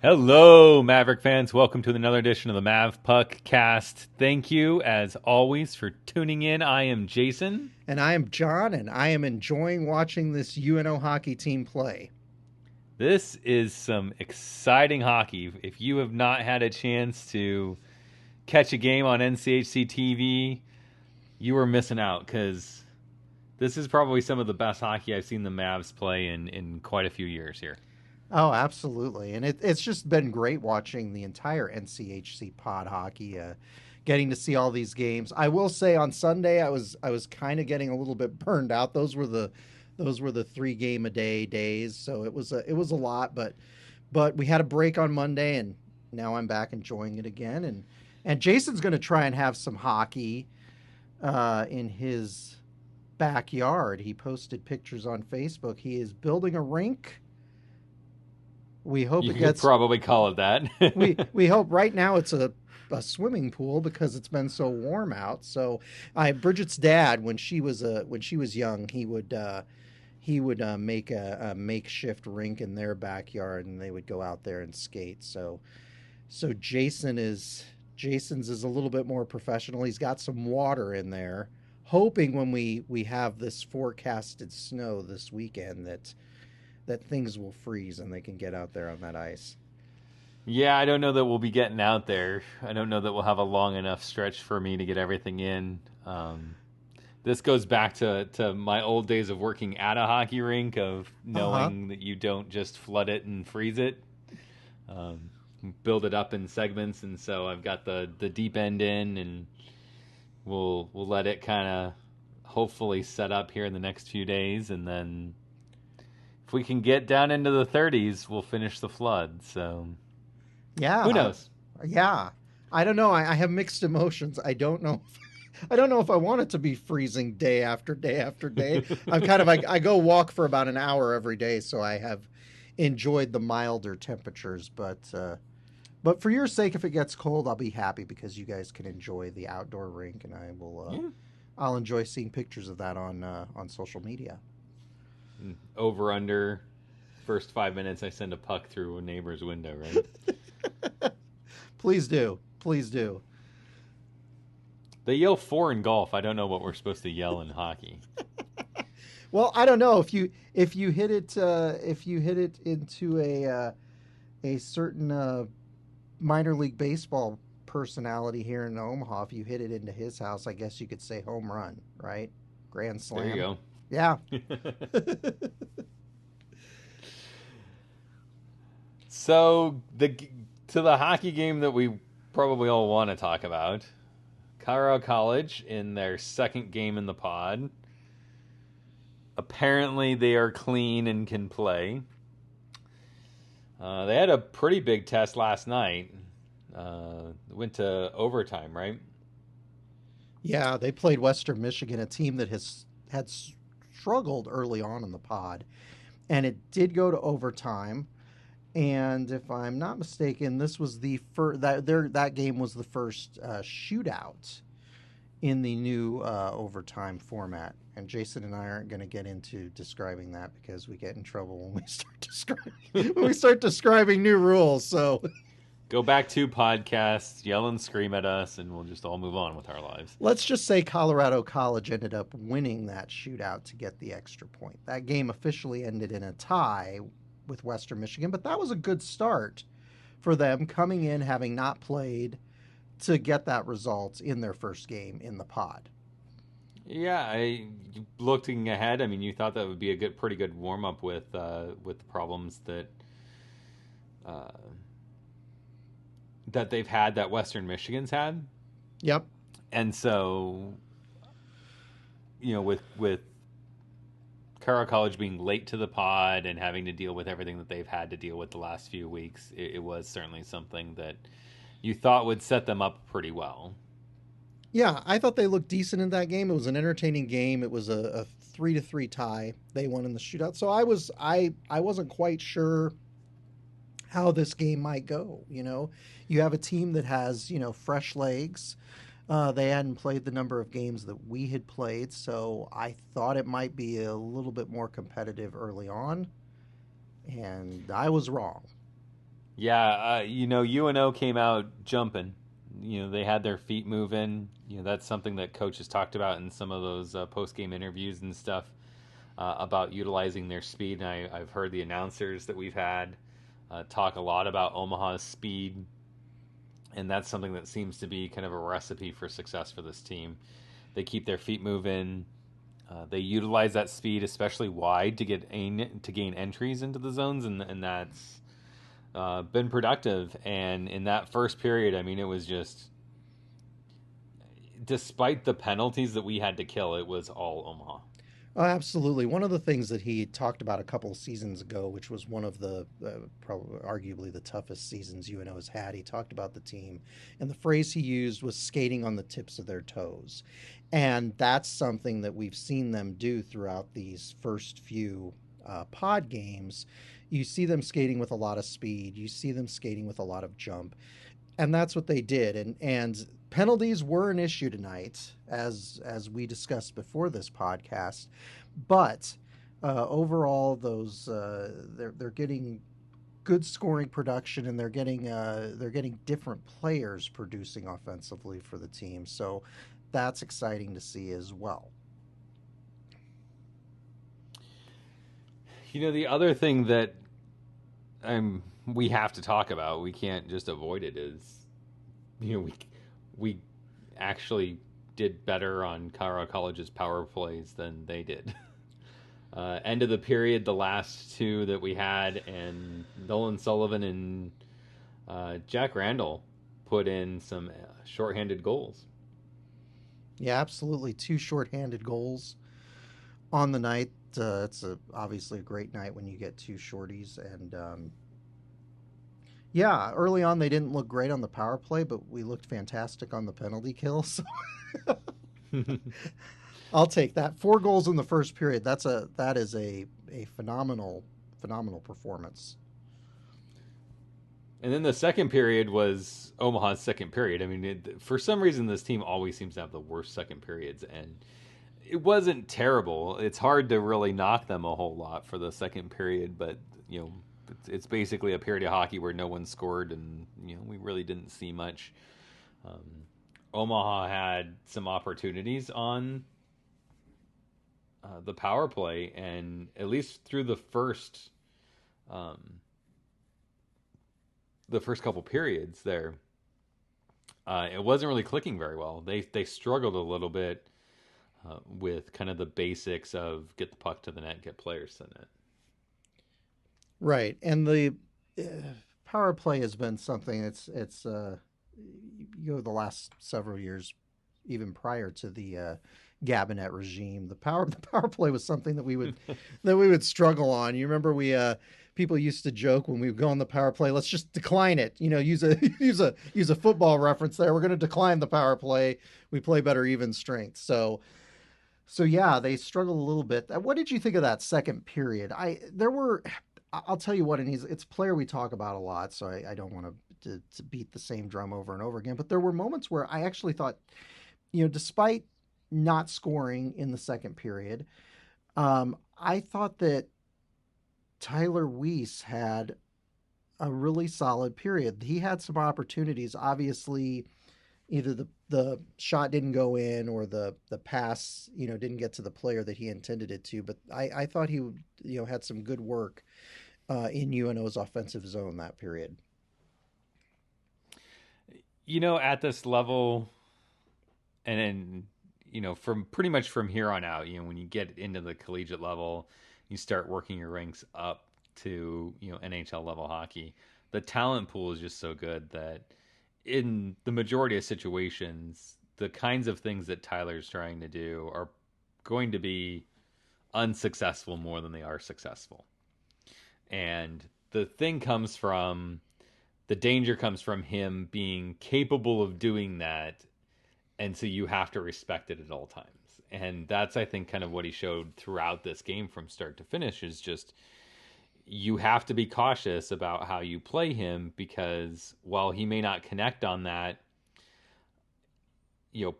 Hello, Maverick fans. Welcome to another edition of the Mavpuckcast. Thank you, as always, for tuning in. I am Jason. And I am Jon, and I am enjoying watching this UNO hockey team play. This is some exciting hockey. If you have not had a chance to catch a game on NCHC TV, you are missing out, because this is probably some of the best hockey I've seen the Mavs play in quite a few years here. Oh, absolutely. And it's just been great watching the entire NCHC Pod hockey, getting to see all these games. I will say on Sunday I was kind of getting a little bit burned out. Those were the 3-game-a-day days, so it was a lot, but we had a break on Monday, and now I'm back enjoying it again. And Jason's going to try and have some hockey in his backyard. He posted pictures on Facebook. He is building a rink. We hope you could probably call it that. we hope. Right now it's a swimming pool because it's been so warm out. So Bridget's dad, when she was young, he would make a makeshift rink in their backyard, and they would go out there and skate. So Jason's is a little bit more professional. He's got some water in there, hoping when we have this forecasted snow this weekend that things will freeze and they can get out there on that ice. Yeah, I don't know that we'll be getting out there. I don't know that we'll have a long enough stretch for me to get everything in. This goes back to my old days of working at a hockey rink, of knowing that you don't just flood it and freeze it. Build it up in segments, and so I've got the deep end in, and we'll let it kind of hopefully set up here in the next few days, and then if we can get down into the 30s, we'll finish the flood. So, yeah, who knows? Yeah, I don't know. I have mixed emotions. I don't know. I don't know if I want it to be freezing day after day after day. I'm kind of I go walk for about an hour every day, so I have enjoyed the milder temperatures. But for your sake, if it gets cold, I'll be happy because you guys can enjoy the outdoor rink, and I will. I'll enjoy seeing pictures of that on social media. Over under first 5 minutes, I send a puck through a neighbor's window, right? Please do. They yell 4 in golf. I don't know what we're supposed to yell in hockey. Well, I don't know if you hit it into a certain minor league baseball personality here in Omaha. If you hit it into his house, I guess you could say home run, right? Grand slam. There you go. Yeah. So to the hockey game that we probably all want to talk about, Colorado College in their second game in the pod. Apparently they are clean and can play. They had a pretty big test last night. Went to overtime, right? Yeah, they played Western Michigan, a team that had struggled early on in the pod, and it did go to overtime. And if I'm not mistaken, this was the first that game was the first shootout in the new overtime format. And Jason and I aren't going to get into describing that because we get in trouble when we start describing new rules. So go back 2 podcasts, yell and scream at us, and we'll just all move on with our lives. Let's just say Colorado College ended up winning that shootout to get the extra point. That game officially ended in a tie with Western Michigan, but that was a good start for them coming in, having not played, to get that result in their first game in the pod. Yeah, looking ahead, I mean, you thought that would be a pretty good warm up with the problems that they've had, that Western Michigan's had. Yep. And so, with Colorado College being late to the pod and having to deal with everything that they've had to deal with the last few weeks, it was certainly something that you thought would set them up pretty well. Yeah, I thought they looked decent in that game. It was an entertaining game. It was a 3-3 tie. They won in the shootout. So I wasn't quite sure how this game might go. You have a team that has, fresh legs. They hadn't played the number of games that we had played, so I thought it might be a little bit more competitive early on, and I was wrong. Yeah, UNO came out jumping. They had their feet moving. That's something that coaches talked about in some of those post-game interviews and stuff about utilizing their speed. And I've heard the announcers that we've had talk a lot about Omaha's speed, and that's something that seems to be kind of a recipe for success for this team. They keep their feet moving. They utilize that speed, especially wide, to gain entries into the zones, and that's been productive. And in that first period, I mean, it was just, despite the penalties that we had to kill, it was all Omaha. Oh, absolutely. One of the things that he talked about a couple of seasons ago, which was one of the probably arguably the toughest seasons UNO has had, he talked about the team, and the phrase he used was skating on the tips of their toes. And that's something that we've seen them do throughout these first few pod games. You see them skating with a lot of speed. You see them skating with a lot of jump. And that's what they did. And penalties were an issue tonight, as we discussed before this podcast. But overall, those they're getting good scoring production, and they're getting different players producing offensively for the team. So that's exciting to see as well. The other thing that we have to talk about, we can't just avoid it, is we actually did better on Colorado College's power plays than they did. End of the period, the last two that we had, and Nolan Sullivan and Jack Randall put in some shorthanded goals. Yeah, absolutely. 2 shorthanded goals on the night. It's obviously a great night when you get 2 shorties. And yeah, early on they didn't look great on the power play, but we looked fantastic on the penalty kill. So I'll take that. 4 goals in the first period. That is a phenomenal performance. And then the second period was Omaha's second period. I mean, for some reason, this team always seems to have the worst second periods, and it wasn't terrible. It's hard to really knock them a whole lot for the second period, but it's basically a period of hockey where no one scored, and we really didn't see much. Omaha had some opportunities on the power play, and at least through the first couple periods there, it wasn't really clicking very well. They struggled a little bit with kind of the basics of get the puck to the net, get players to the net. Right, and the power play has been something. It's the last several years, even prior to the Gabinet regime, the power play was something that we would struggle on. You remember people used to joke when we would go on the power play, let's just decline it. Use a football reference there. We're going to decline the power play. We play better even strength. So yeah, they struggled a little bit. What did you think of that second period? I'll tell you what, and it's a player we talk about a lot, so I don't want to beat the same drum over and over again. But there were moments where I actually thought, despite not scoring in the second period, I thought that Tyler Weiss had a really solid period. He had some opportunities. Obviously, either the shot didn't go in or the pass, didn't get to the player that he intended it to. But I thought he, had some good work in UNO's offensive zone that period. At this level, and then, from pretty much from here on out, when you get into the collegiate level, you start working your ranks up to, NHL level hockey. The talent pool is just so good that in the majority of situations, the kinds of things that Tyler's trying to do are going to be unsuccessful more than they are successful. And the danger comes from him being capable of doing that. And so you have to respect it at all times. And that's, I think, kind of what he showed throughout this game from start to finish, is just you have to be cautious about how you play him, because while he may not connect on that,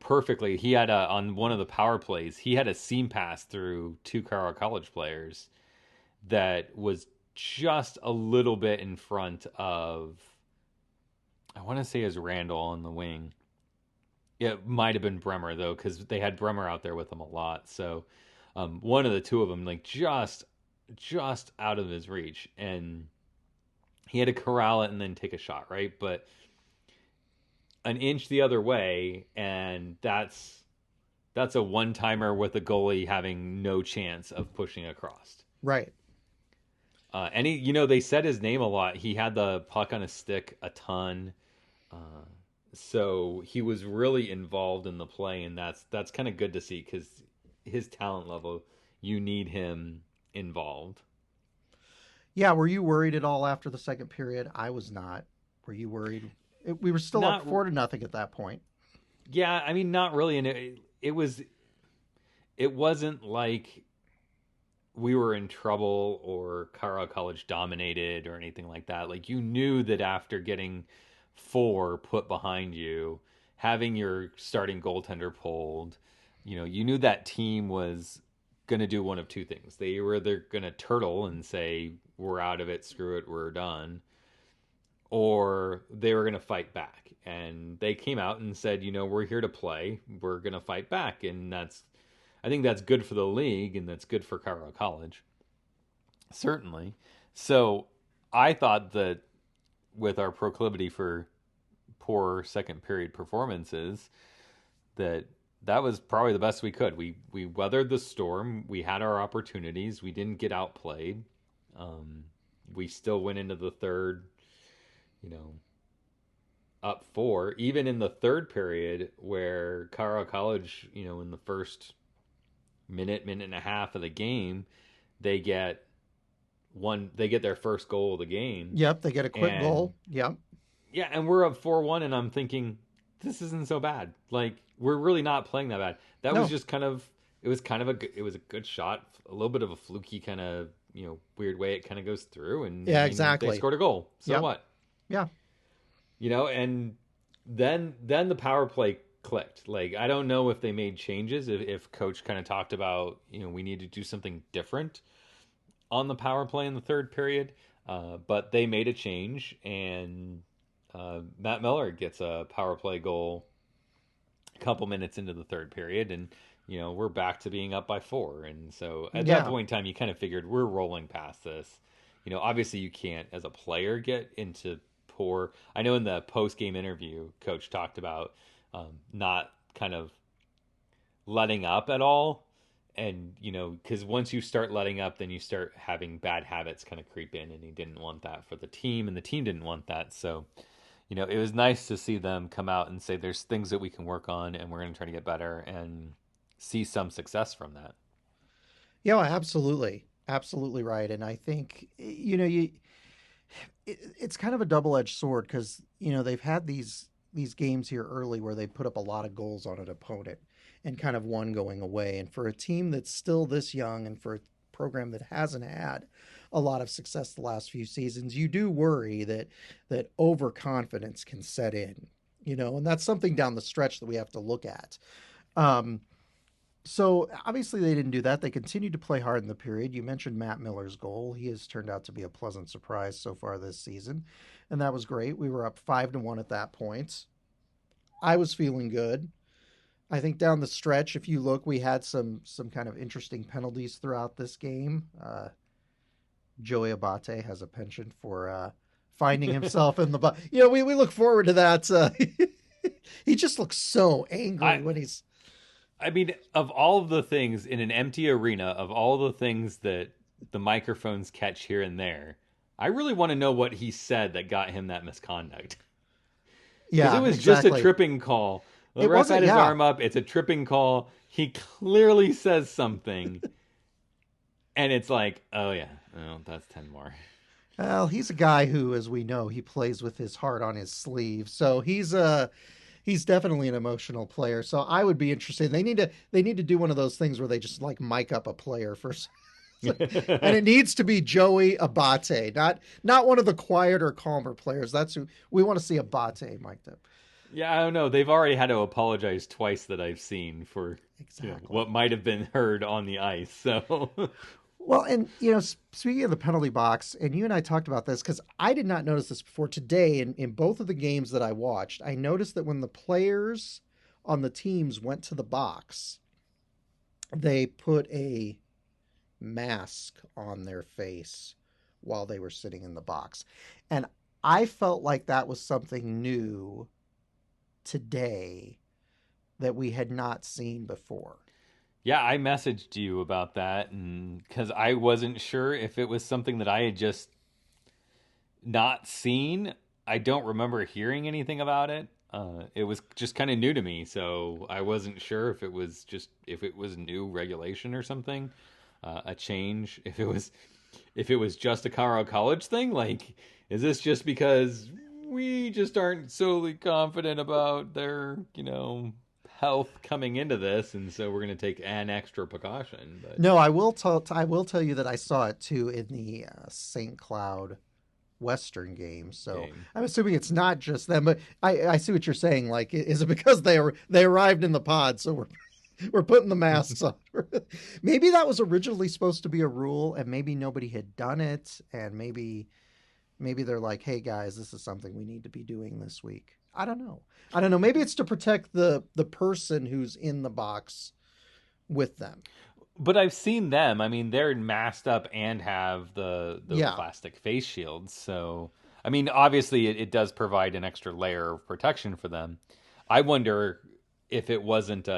perfectly, he had on one of the power plays, he had a seam pass through 2 Colorado College players that was just a little bit in front of, I want to say is Randall on the wing. It might have been Bremer though, because they had Bremer out there with them a lot. So one of the two of them, like just out of his reach, and he had to corral it and then take a shot, right? But an inch the other way, and that's a one-timer with a goalie having no chance of pushing across. Right. They said his name a lot. He had the puck on his stick a ton. So he was really involved in the play, and that's kind of good to see, because his talent level, you need him involved. Yeah, were you worried at all after the second period? I was not. Were you worried? We were still up 4-0 at that point. Yeah, I mean, not really, and it wasn't like we were in trouble or Colorado College dominated or anything like that. Like, you knew that after getting 4 put behind you, having your starting goaltender pulled, you knew that team was going to do one of two things. They were either going to turtle and say, we're out of it, screw it, we're done, or they were going to fight back. And they came out and said, we're here to play, we're going to fight back. And I think that's good for the league, and that's good for Colorado College, certainly. So I thought that with our proclivity for poor second period performances, that was probably the best we could. We weathered the storm. We had our opportunities. We didn't get outplayed. We still went into the third, up 4. Even in the third period, where Colorado College, in the first minute and a half of the game, they get their first goal of the game. Yep, they get a quick goal. Yep. Yeah, and we're up 4-1, and I'm thinking, this isn't so bad. Like, we're really not playing that bad. That was just it was a good shot, a little bit of a fluky kind of, weird way it kind of goes through, and exactly. They scored a goal. So what? Yeah. And then the power play clicked. Like, I don't know if they made changes, if coach kind of talked about, we need to do something different on the power play in the third period, but they made a change, and Matt Miller gets a power play goal a couple minutes into the third period, and we're back to being up by 4. And so at that point in time, you kind of figured we're rolling past this. Obviously you can't, as a player, get into poor. I know in the post-game interview, coach talked about not kind of letting up at all. And, because once you start letting up, then you start having bad habits kind of creep in, and he didn't want that for the team, and the team didn't want that. So, it was nice to see them come out and say there's things that we can work on, and we're going to try to get better, and see some success from that. Yeah, absolutely. Absolutely right. And I think, it's kind of a double-edged sword, because, they've had these games here early where they put up a lot of goals on an opponent and kind of one going away. And for a team that's still this young, and for a program that hasn't had a lot of success the last few seasons, you do worry that overconfidence can set in, and that's something down the stretch that we have to look at. So obviously they didn't do that. They continued to play hard in the period. You mentioned Matt Miller's goal. He has turned out to be a pleasant surprise so far this season, and that was great. We were up 5-1 at that point. I was feeling good. I think down the stretch, if you look, we had some kind of interesting penalties throughout this game. Joey Abate has a penchant for finding himself in the... we look forward to that. He just looks so angry when he's... I mean, of all of the things in an empty arena, of all the things that the microphones catch here and there, I really want to know what he said that got him that misconduct. Yeah, it was exactly. Just a tripping call. The ref had his arm up. It's a tripping call. He clearly says something. And it's like, oh, yeah, that's 10 more. Well, he's a guy who, as we know, he plays with his heart on his sleeve. So he's definitely an emotional player. So I would be interested. They need to do one of those things where they just like mic up a player for, and it needs to be Joey Abate, not one of the quieter, calmer players. That's who we want to see. Abate mic'd up. Yeah, I don't know. They've already had to apologize twice that I've seen for what might have been heard on the ice. So, Well, and speaking of the penalty box, and you and I talked about this because I did not notice this before today. In both of the games that I watched, I noticed that when the players on the teams went to the box, they put a mask on their face while they were sitting in the box, and I felt like that was something new today that we had not seen before. Yeah, I messaged you about that, and because I wasn't sure if it was something that I had just not seen. I don't remember hearing anything about it. It was just kind of new to me, so I wasn't sure if it was new regulation or something, a change. If it was just a Colorado College thing, like, is this just because we just aren't solely confident about their health coming into this, and so we're going to take an extra precaution? But No, I will tell you that I saw it too in the St. Cloud Western game. So game. I'm assuming it's not just them, but I see what you're saying. Like, is it because they arrived in the pod, so we're putting the masks on? Maybe that was originally supposed to be a rule, and maybe nobody had done it, and maybe they're like, hey guys, this is something we need to be doing this week. I don't know. Maybe it's to protect the person who's in the box with them. But I've seen them. I mean, they're masked up and have the Yeah. plastic face shields. So, I mean, obviously, it does provide an extra layer of protection for them. I wonder if it wasn't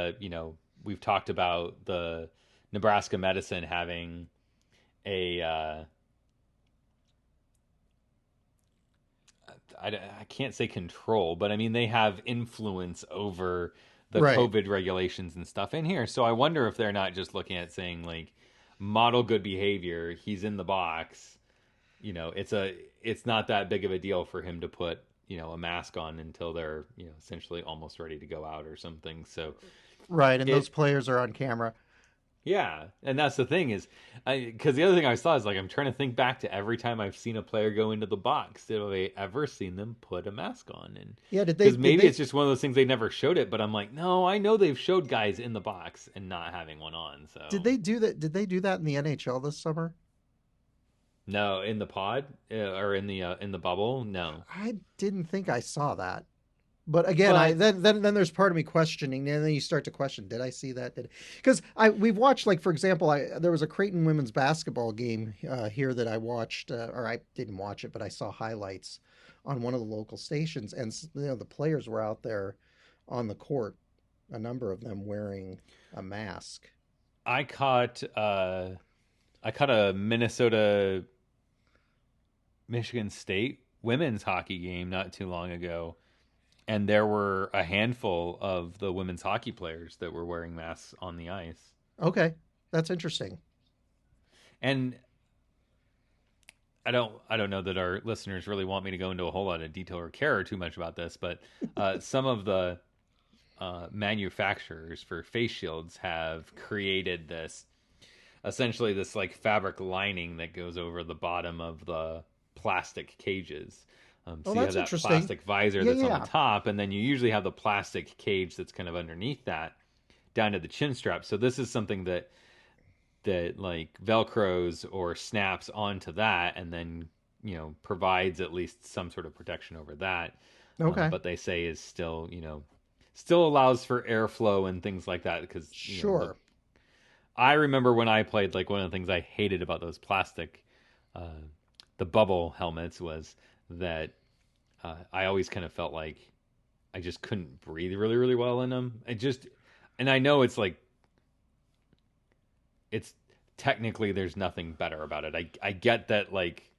we've talked about the Nebraska medicine having a I can't say control, but I mean they have influence over the Right. COVID regulations and stuff in here. So I wonder if they're not just looking at saying like model good behavior. He's in the box. It's not that big of a deal for him to put a mask on until they're essentially almost ready to go out or something. So Right, and it those players are on camera. yeah, and that's the thing is, because the other thing I saw is like I'm trying to think back to every time I've seen a player go into the box. Did I ever seen them put a mask on? And Yeah, did they because did maybe they it's just one of those things they never showed it, but I'm like, no, I know they've showed guys in the box and not having one on. did So they do that? Did they do that in the NHL this summer? no, in the pod or in the bubble, no. I didn't think I saw that. But again, I But then there's part of me questioning, and then you start to question: did I see that? Because we've watched, like, for example, there was a Creighton women's basketball game here that I watched, or I didn't watch it, but I saw highlights on one of the local stations, and the players were out there on the court, a number of them wearing a mask. I caught a Minnesota Michigan State women's hockey game not too long ago, and there were a handful of the women's hockey players that were wearing masks on the ice. Okay, that's interesting. And I don't know that our listeners really want me to go into a whole lot of detail or care too much about this, but some of the manufacturers for face shields have created essentially this like fabric lining that goes over the bottom of the plastic cages. Oh, So you have that's that interesting. plastic visor Yeah, that's on yeah. the top, and then you usually have the plastic cage that's kind of underneath that, down to the chin strap. So this is something that like velcros or snaps onto that, and then provides at least some sort of protection over that. Okay, But they say is still allows for airflow and things like that because sure. I remember when I played, like, one of the things I hated about those plastic uh, the bubble helmets was that I always kind of felt like I just couldn't breathe really really well in them. And I know it's like it's technically there's nothing better about it. I get that, like,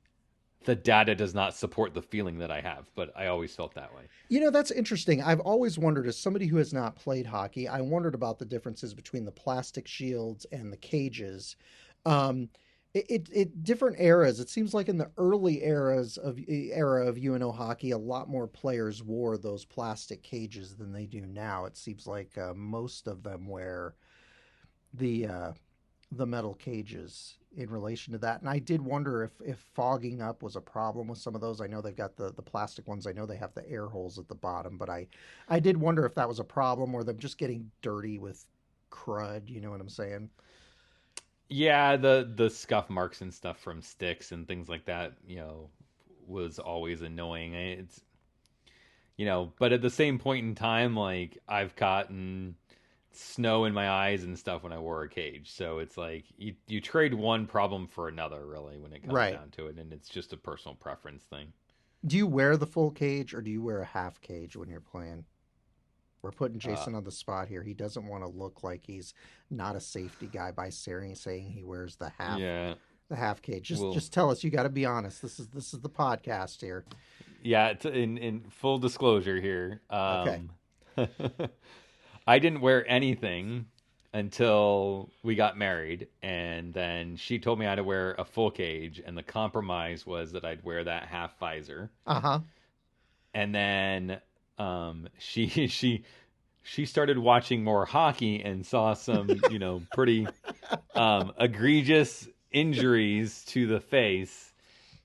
the data does not support the feeling that I have, but I always felt that way. That's interesting. I've always wondered, as somebody who has not played hockey, I wondered about the differences between the plastic shields and the cages. Um, it different eras. It seems like in the early era of UNO hockey, a lot more players wore those plastic cages than they do now. It seems like most of them wear the uh, the metal cages in relation to that. And I did wonder if fogging up was a problem with some of those. I know they've got the plastic ones. I know they have the air holes at the bottom, but I did wonder if that was a problem or them just getting dirty with crud. You know what I'm saying? Yeah, the scuff marks and stuff from sticks and things like that, was always annoying. It's but at the same point in time, like I've gotten snow in my eyes and stuff when I wore a cage. So it's like you trade one problem for another, really, when it comes Right. down to it, and it's just a personal preference thing. Do you wear the full cage or do you wear a half cage when you're playing? We're putting Uh, Jason on the spot here. He doesn't want to look like he's not a safety guy by saying he wears yeah, the half cage. well, Just tell us. You got to be honest. This is the podcast here. yeah. In full disclosure here, Okay. I didn't wear anything until we got married, and then she told me I had to wear a full cage, and the compromise was that I'd wear that half visor. Uh huh. And then she started watching more hockey and saw some pretty egregious injuries to the face,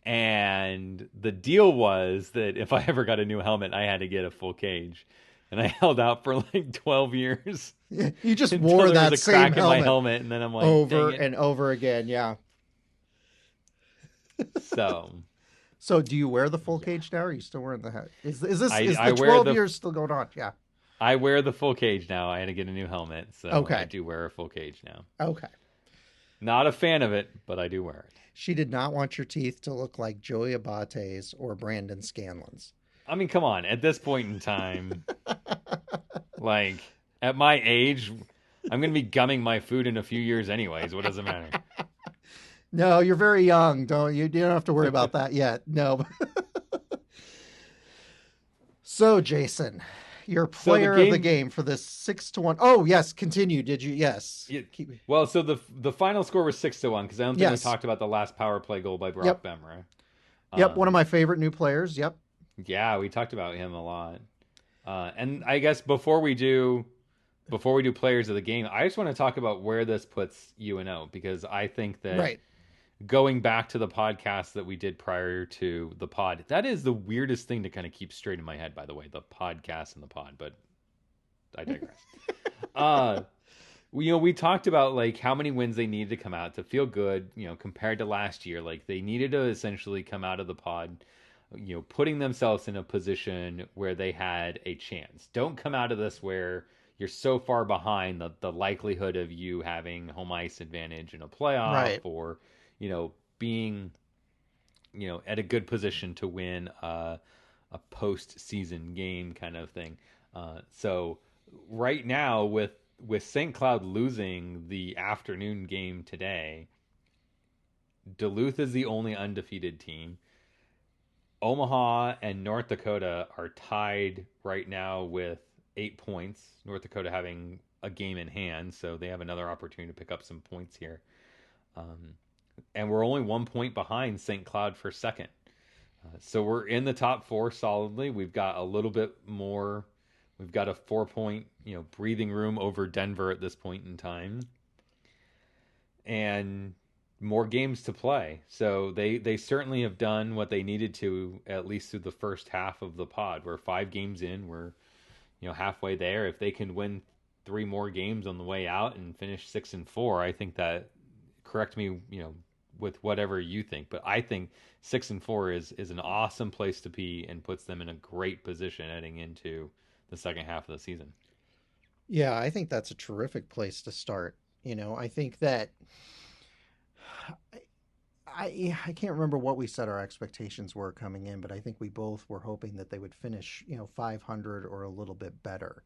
and the deal was that if I ever got a new helmet I had to get a full cage, and I held out for like 12 years. You just until wore there that was a same crack in my helmet, and then I'm like, over dang it. and over again. Yeah. So So do you wear the full cage now? Or are you still wearing the hat? Is the I wear 12 the years still going on? Yeah. I wear the full cage now. I had to get a new helmet, so Okay. I do wear a full cage now. Okay. Not a fan of it, but I do wear it. She did not want your teeth to look like Joey Abate's or Brandon Scanlon's. I mean, come on. At this point in time, like, at my age, I'm going to be gumming my food in a few years anyways. What does it matter? No, you're very young. You don't have to worry about that yet. No. So, Jason, your player of the game for this 6-1. Oh, yes, continue. Did you? Yes. Well, so the final score was 6-1 because I don't think we talked about the last power play goal by Brock Bemmer. Yep, one of my favorite new players. Yep. Yeah, we talked about him a lot. And I guess before we do players of the game, I just want to talk about where this puts UNO, because I think that going back to the podcast that we did prior to the pod, that is the weirdest thing to kind of keep straight in my head, by the way, the podcast and the pod, but I digress. We talked about like how many wins they needed to come out to feel good, compared to last year. Like they needed to essentially come out of the pod, putting themselves in a position where they had a chance. Don't come out of this where you're so far behind the likelihood of you having home ice advantage in a playoff, or being at a good position to win a postseason game kind of thing. So right now with St. Cloud losing the afternoon game today, Duluth is the only undefeated team. Omaha and North Dakota are tied right now with 8 points. North Dakota having a game in hand, so they have another opportunity to pick up some points here. And we're only 1 point behind St. Cloud for second. So we're in the top four solidly. We've got a little bit more. We've got a 4-point, breathing room over Denver at this point in time. And more games to play. So they certainly have done what they needed to, at least through the first half of the pod. We're 5 games in. We're, halfway there. If they can win 3 more games on the way out and finish 6-4, I think that, correct me, with whatever you think, but I think 6-4 is an awesome place to be and puts them in a great position heading into the second half of the season. Yeah, I think that's a terrific place to start. I think that I can't remember what we said our expectations were coming in, but I think we both were hoping that they would finish, 500 or a little bit better.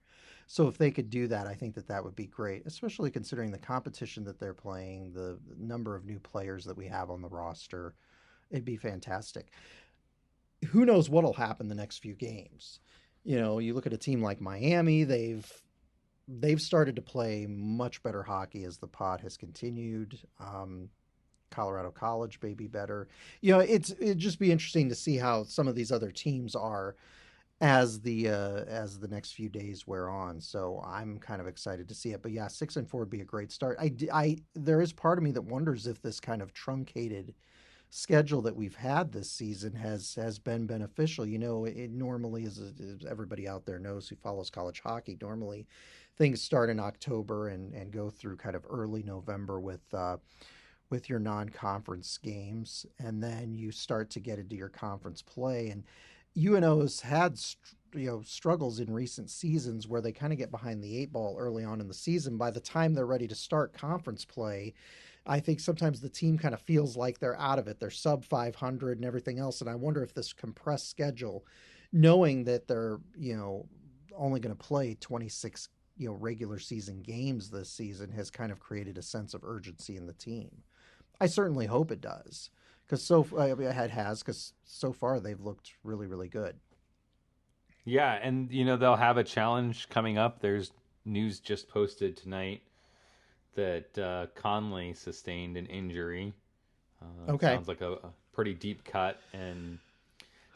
So if they could do that, I think that would be great, especially considering the competition that they're playing, the number of new players that we have on the roster. It'd be fantastic. Who knows what'll happen the next few games? You look at a team like Miami, they've started to play much better hockey as the pod has continued. Colorado College may be better. It'd just be interesting to see how some of these other teams are as the next few days wear on. So I'm kind of excited to see it. But yeah, 6-4 would be a great start. There is part of me that wonders if this kind of truncated schedule that we've had this season has been beneficial. It normally is, as everybody out there knows who follows college hockey, normally things start in October and go through kind of early November with your non-conference games, and then you start to get into your conference play. And UNO's had struggles in recent seasons where they kind of get behind the eight ball early on in the season. By the time they're ready to start conference play, I think sometimes the team kind of feels like they're out of it. They're sub 500 and everything else. And I wonder if this compressed schedule, knowing that they're, only going to play 26, regular season games this season, has kind of created a sense of urgency in the team. I certainly hope it does, because because so far they've looked really, really good. Yeah, and they'll have a challenge coming up. There's news just posted tonight that Conley sustained an injury. Okay. Sounds like a pretty deep cut, and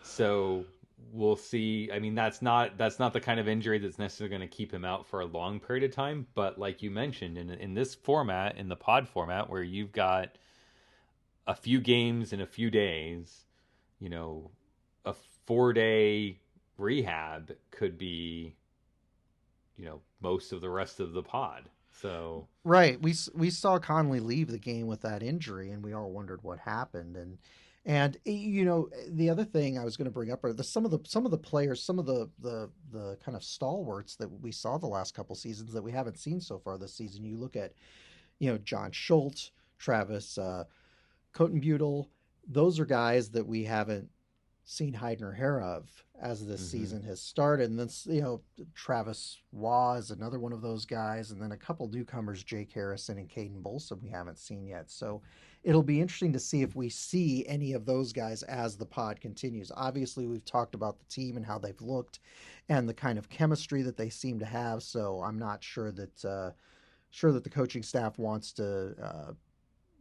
so we'll see. I mean, that's not the kind of injury that's necessarily going to keep him out for a long period of time. But like you mentioned, in this format, in the pod format, where you've got a few games in a few days, a 4-day rehab could be, most of the rest of the pod. So right, we saw Conley leave the game with that injury, and we all wondered what happened. And the other thing I was going to bring up are some of the players, some of the kind of stalwarts that we saw the last couple seasons that we haven't seen so far this season. You look at John Schultz, Travis Kotenbutel. Those are guys that we haven't seen hide nor hair of as this season has started. And then, Travis Waugh is another one of those guys. And then a couple newcomers, Jake Harrison and Caden Bolson, we haven't seen yet. So it'll be interesting to see if we see any of those guys as the pod continues. Obviously, we've talked about the team and how they've looked and the kind of chemistry that they seem to have. So I'm not sure that the coaching staff wants to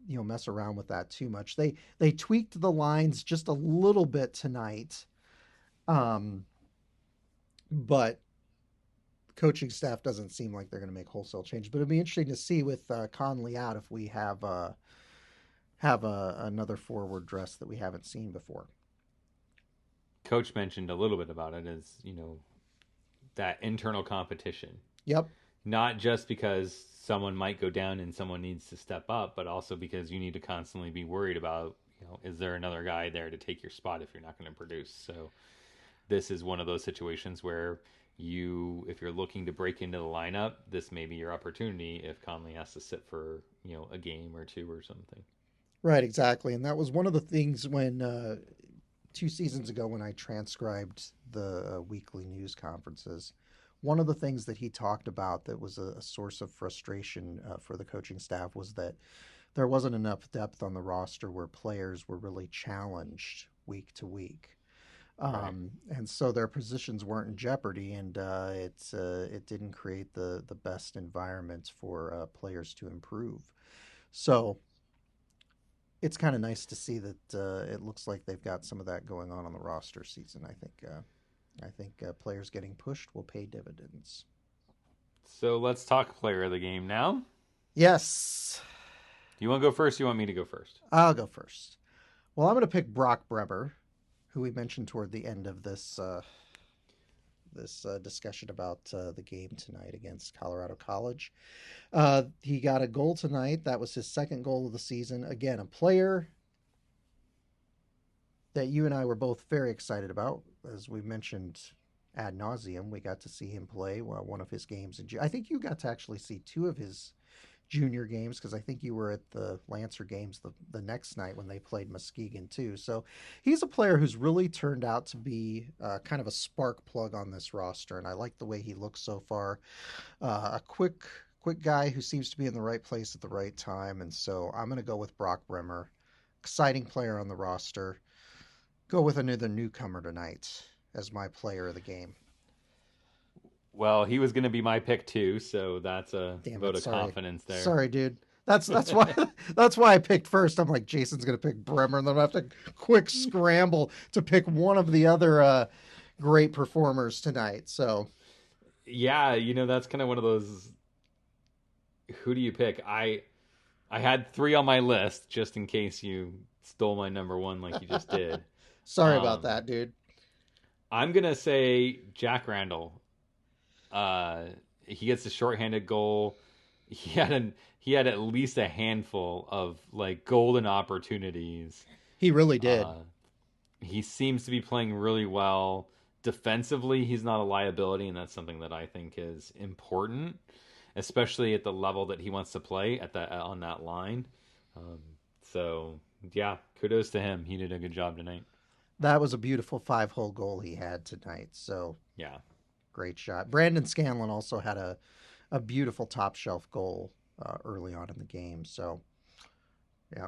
mess around with that too much. They tweaked the lines just a little bit tonight, but coaching staff doesn't seem like they're going to make wholesale change. But it'll be interesting to see with Conley out if we have another forward dress that we haven't seen before. Coach mentioned a little bit about it as that internal competition. Yep. Not just because someone might go down and someone needs to step up, but also because you need to constantly be worried about, is there another guy there to take your spot if you're not going to produce? So this is one of those situations where if you're looking to break into the lineup, this may be your opportunity if Conley has to sit for, a game or two or something. Right, exactly. And that was one of the things when 2 seasons ago when I transcribed the weekly news conferences. One of the things that he talked about that was a source of frustration for the coaching staff was that there wasn't enough depth on the roster where players were really challenged week to week. Right. And so their positions weren't in jeopardy, and it didn't create the best environment for players to improve. So it's kind of nice to see that it looks like they've got some of that going on the roster season. I think players getting pushed will pay dividends. So let's talk player of the game now. Yes. You want to go first? You want me to go first? I'll go first. Well, I'm going to pick Brock Bremer, who we mentioned toward the end of this discussion about the game tonight against Colorado College. He got a goal tonight. That was his second goal of the season. Again, a player that you and I were both very excited about. As we mentioned ad nauseum, we got to see him play one of his games. I think you got to actually see 2 of his junior games, because I think you were at the Lancer games the next night when they played Muskegon too. So he's a player who's really turned out to be kind of a spark plug on this roster, and I like the way he looks so far. A quick guy who seems to be in the right place at the right time, and so I'm going to go with Brock Bremer. Exciting player on the roster. Go with another newcomer tonight as my player of the game. Well, he was going to be my pick too, so that's a vote of confidence there. Sorry, dude. That's why I picked first. I'm like, Jason's going to pick Bremer, and then I have to quick scramble to pick one of the other great performers tonight. So, yeah, that's kind of one of those. Who do you pick? I had 3 on my list just in case you stole my number 1 like you just did. Sorry about that, dude. I'm going to say Jack Randall. he gets a shorthanded goal. He had at least a handful of like golden opportunities. He really did. He seems to be playing really well. Defensively, he's not a liability, and that's something that I think is important, especially at the level that he wants to play at that on that line. So yeah, kudos to him. He did a good job tonight. That was a beautiful 5-hole goal he had tonight. So yeah, great shot. Brandon Scanlon also had a beautiful top shelf goal early on in the game. So yeah,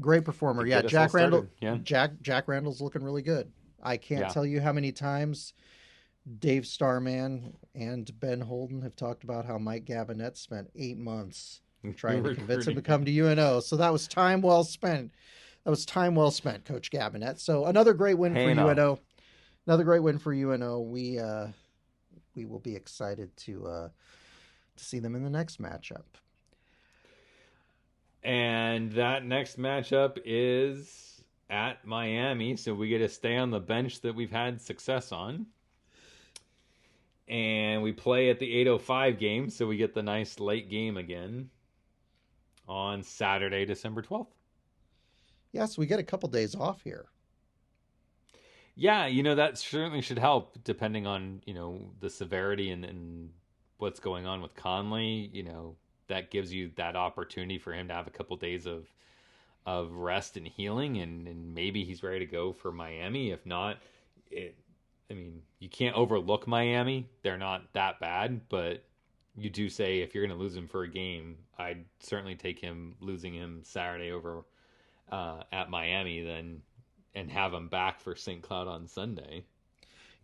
great performer. Yeah, Jack Randall. Yeah. Jack Randall's looking really good. I can't tell you how many times Dave Starman and Ben Holden have talked about how Mike Gabinet spent 8 months trying to convince him to come to UNO. So that was time well spent. Coach Gabinet. So another great win for UNO. Another great win for UNO. We will be excited to see them in the next matchup. And that next matchup is at Miami, so we get to stay on the bench that we've had success on. And we play at the 8:05 game, so we get the nice late game again on Saturday, December 12th. Yes, we get a couple days off here. Yeah, that certainly should help depending on, the severity and what's going on with Conley. That gives you that opportunity for him to have a couple days of rest and healing, and maybe he's ready to go for Miami. If not, you can't overlook Miami. They're not that bad, but you do say if you're going to lose him for a game, I'd certainly take losing him Saturday over at Miami and have him back for St. Cloud on Sunday.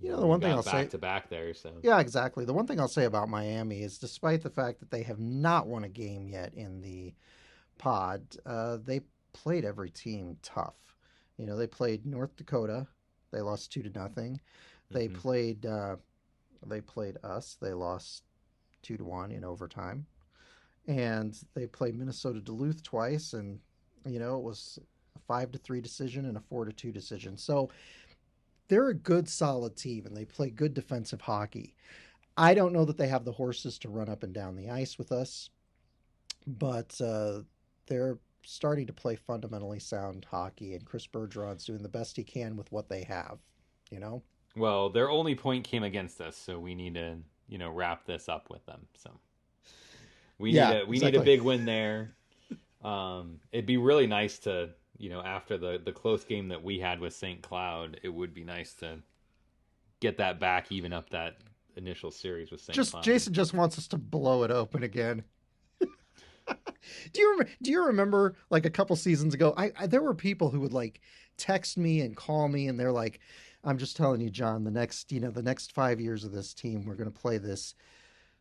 The one thing I'll say back to back there. So yeah, exactly. The one thing I'll say about Miami is, despite the fact that they have not won a game yet in the pod, they played every team tough. They played North Dakota. They lost 2-0. They played us. They lost 2-1 in overtime, and they played Minnesota Duluth twice, and it was a 5-3 decision and a 4-2 decision. So they're a good, solid team, and they play good defensive hockey. I don't know that they have the horses to run up and down the ice with us, but they're starting to play fundamentally sound hockey, and Chris Bergeron's doing the best he can with what they have. Well, their only point came against us, so we need to, wrap this up with them. So we need a big win there. It'd be really nice to, after the close game that we had with St. Cloud, it would be nice to get that back, even up that initial series with St. Cloud. Jason just wants us to blow it open again. Do you remember like a couple seasons ago, there were people who would like text me and call me, and they're like, I'm just telling you, John, the next 5 years of this team, we're going to play this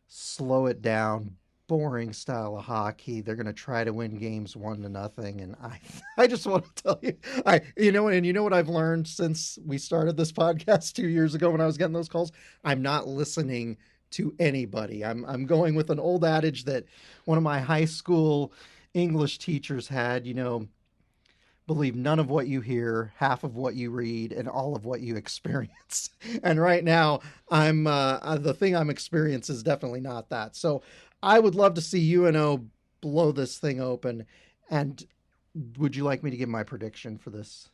slow it down, boring style of hockey. They're going to try to win games 1-0. And I just want to tell you, you know what I've learned since we started this podcast 2 years ago when I was getting those calls? I'm not listening to anybody. I'm going with an old adage that one of my high school English teachers had, believe none of what you hear, half of what you read, and all of what you experience. And right now, I'm the thing I'm experiencing is definitely not that. So I would love to see UNO blow this thing open. And would you like me to give my prediction for this?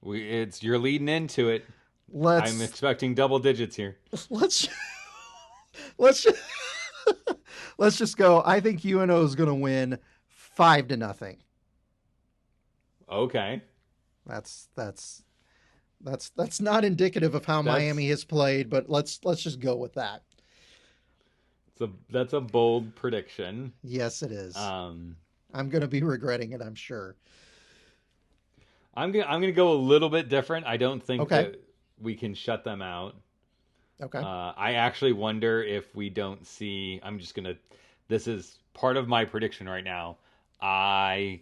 You're leading into it. I'm expecting double digits here. Let's just go. I think UNO is going to win 5-0. Okay. That's not indicative of how Miami has played, but let's just go with that. That's a bold prediction. Yes, it is. I'm going to be regretting it, I'm sure. I'm going to go a little bit different. I don't think that we can shut them out. Okay. I actually wonder if we don't see. This is part of my prediction right now. I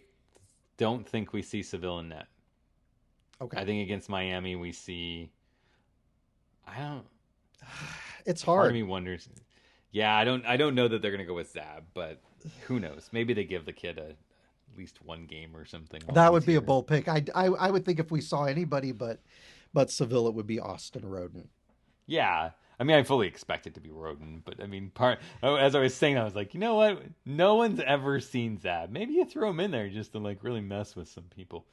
don't think we see Seville in net. Okay. I think against Miami we see. It's hard. Part of me wonders. Yeah, I don't know that they're going to go with Zab, but who knows? Maybe they give the kid at least one game or something. That would be a bold pick. I would think if we saw anybody but Seville, it would be Austin Roden. Yeah, I mean, I fully expect it to be Roden, but I mean, as I was saying, I was like, you know what? No one's ever seen Zab. Maybe you throw him in there just to like really mess with some people.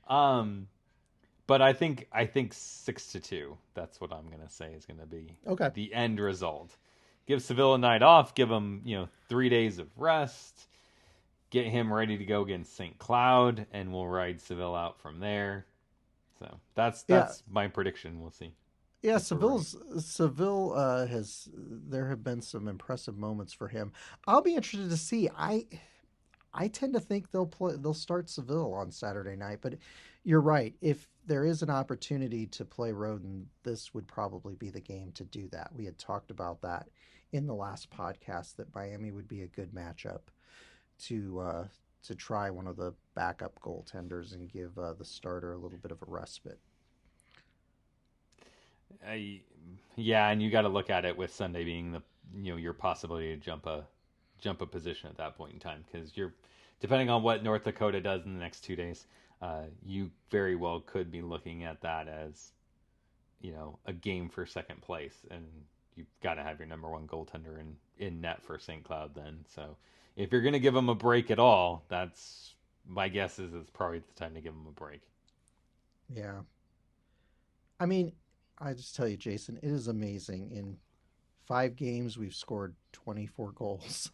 But I think 6-2. That's what I'm gonna say is gonna be Okay. the end result. Give Seville a night off. Give him 3 days of rest. Get him ready to go against St. Cloud, and we'll ride Seville out from there. So that's my prediction. We'll see. Yeah, Seville has. There have been some impressive moments for him. I'll be interested to see. I tend to think they'll start Seville on Saturday night, but you're right. If there is an opportunity to play Roden, this would probably be the game to do that. We had talked about that in the last podcast, that Miami would be a good matchup to try one of the backup goaltenders and give the starter a little bit of a respite. Yeah, and you got to look at it with Sunday being the your possibility to jump a position at that point in time, because you're depending on what North Dakota does in the next 2 days, you very well could be looking at that as a game for second place, and you've got to have your number one goaltender in net for St. Cloud then. So if you're going to give them a break at all, that's my guess is it's probably the time to give them a break. Yeah. I mean, I just tell you, Jason, it is amazing. In 5 games, we've scored 24 goals.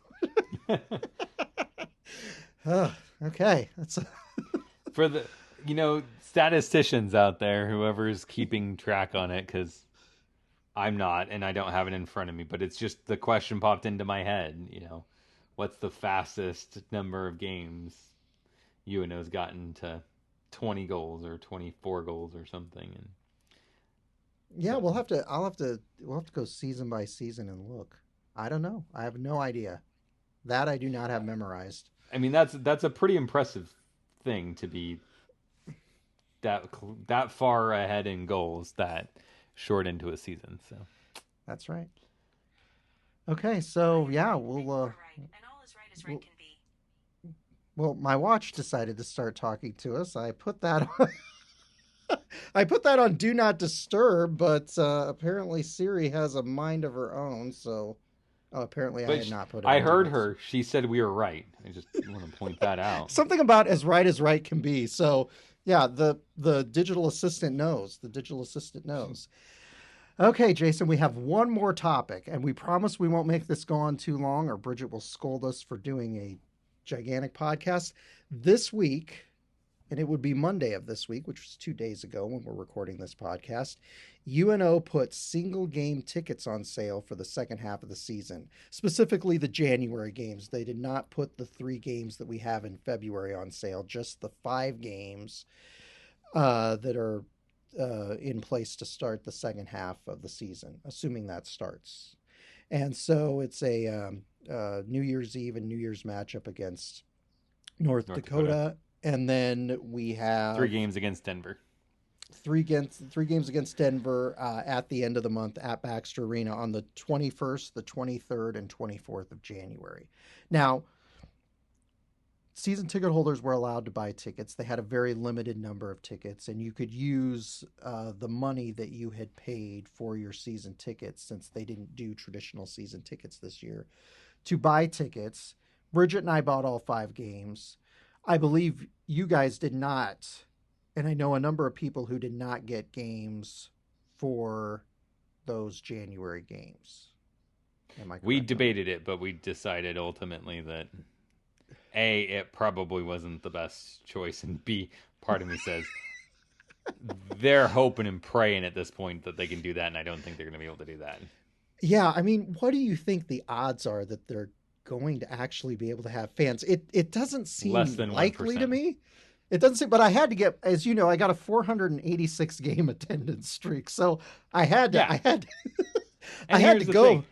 Okay. That's for the statisticians out there, whoever's keeping track on it, because I'm not, and I don't have it in front of me, but it's just the question popped into my head. What's the fastest number of games UNO's gotten to 20 goals or 24 goals or something? And yeah, we'll have to go season by season and look. I don't know. I have no idea. That I do not have memorized. I mean, that's a pretty impressive thing to be that far ahead in goals that short into a season. So that's right. Okay, so yeah, we'll. Well, my watch decided to start talking to us. I put that on. I put that on Do Not Disturb, but apparently Siri has a mind of her own, so apparently I had not put it on. I heard her. She said we were right. I just want to point that out. Something about as right can be. So, yeah, the digital assistant knows. The digital assistant knows. Okay, Jason, we have one more topic, and we promise we won't make this go on too long, or Bridget will scold us for doing a gigantic podcast. This week, and it would be Monday of this week, which was 2 days ago when we're recording this podcast, UNO put single game tickets on sale for the second half of the season, specifically the January games. They did not put the 3 games that we have in February on sale, just the 5 games that are in place to start the second half of the season, assuming that starts. And so it's a New Year's Eve and New Year's matchup against North Dakota. And then we have 3 games against Denver. 3 games against Denver at the end of the month at Baxter Arena on the 21st, the 23rd, and 24th of January. Now, season ticket holders were allowed to buy tickets. They had a very limited number of tickets, and you could use the money that you had paid for your season tickets, since they didn't do traditional season tickets this year, to buy tickets. Bridget and I bought all 5 games. I believe you guys did not, and I know a number of people who did not get games for those January games. We debated it, but we decided ultimately that A, it probably wasn't the best choice, and B, part of me says they're hoping and praying at this point that they can do that, and I don't think they're going to be able to do that. Yeah, I mean, what do you think the odds are that they're going to actually be able to have fans? It doesn't seem less than likely 1%. to me. It doesn't seem, but I had to get, as you know, I got a 486 game attendance streak, so I had to, Yeah. I had to go. Thing.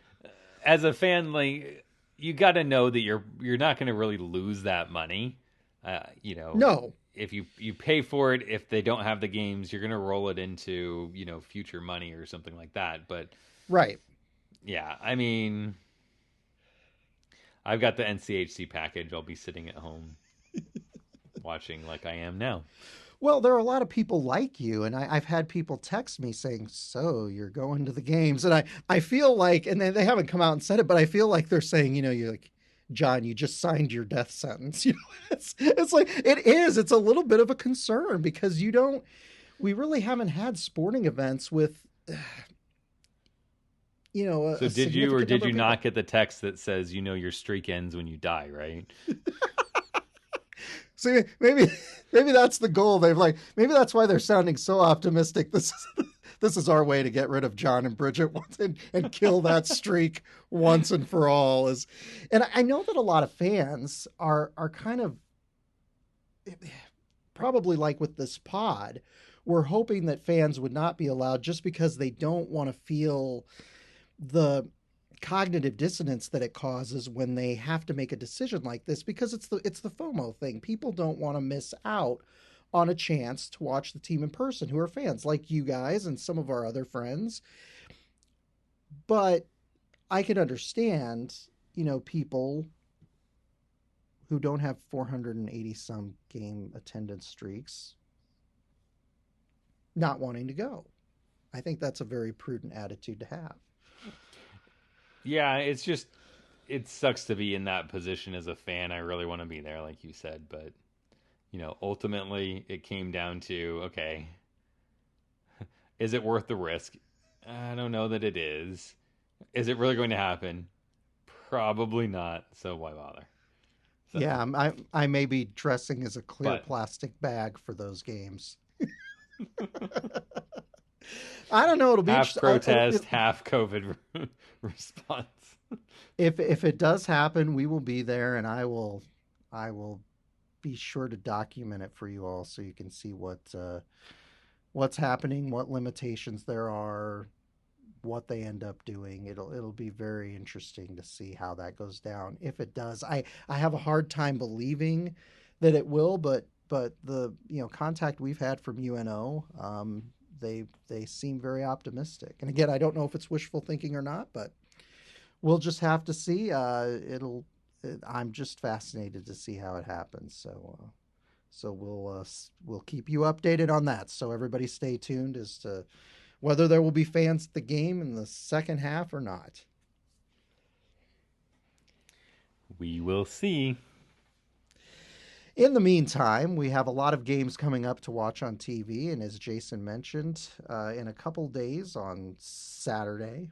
As a fan, like, you got to know that you're not going to really lose that money. No. If you pay for it, if they don't have the games, you're going to roll it into future money or something like that. But right. Yeah, I mean, I've got the NCHC package. I'll be sitting at home watching like I am now. Well, there are a lot of people like you, and I've had people text me saying, "So you're going to the games?" And I feel like, and they haven't come out and said it, but I feel like they're saying, you're like, John, you just signed your death sentence. It's like it is. It's a little bit of a concern because we really haven't had sporting events with, So a did you or significant did number you of not people. get the text that says, your streak ends when you die, right? See, maybe that's the goal. Maybe that's why they're sounding so optimistic. This is our way to get rid of John and Bridget once and kill that streak once and for all. And I know that a lot of fans are kind of probably like with this pod. We're hoping that fans would not be allowed just because they don't want to feel the cognitive dissonance that it causes when they have to make a decision like this, because it's the FOMO thing. People don't want to miss out on a chance to watch the team in person who are fans like you guys and some of our other friends. But I can understand, people who don't have 480 some game attendance streaks not wanting to go. I think that's a very prudent attitude to have. Yeah, it sucks to be in that position as a fan. I really want to be there, like you said, but ultimately it came down to, okay, is it worth the risk? I don't know that it is. Is it really going to happen? Probably not. So why bother? So, Yeah, I may be dressing as a clear but plastic bag for those games. I don't know. It'll be half interesting. protest, half COVID response. If it does happen, we will be there, and I will be sure to document it for you all so you can see what's happening, what limitations there are, what they end up doing. It'll be very interesting to see how that goes down. If it does, I have a hard time believing that it will, but the contact we've had from UNO, they seem very optimistic. And again, I don't know if it's wishful thinking or not, but we'll just have to see. I'm just fascinated to see how it happens. So we'll keep you updated on that. So everybody stay tuned as to whether there will be fans at the game in the second half or not. We will see. In the meantime, we have a lot of games coming up to watch on TV. And as Jason mentioned, in a couple days on Saturday,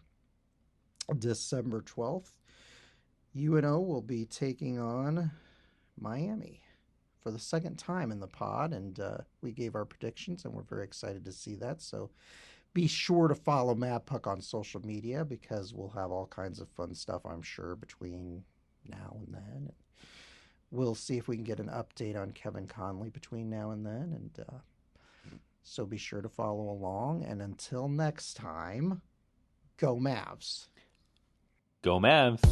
December 12th, UNO will be taking on Miami for the second time in the pod. And we gave our predictions, and we're very excited to see that. So be sure to follow Mavpuck on social media because we'll have all kinds of fun stuff, I'm sure, between now and then. We'll see if we can get an update on Kevin Conley between now and then. And so be sure to follow along. And until next time, go Mavs. Go Mavs.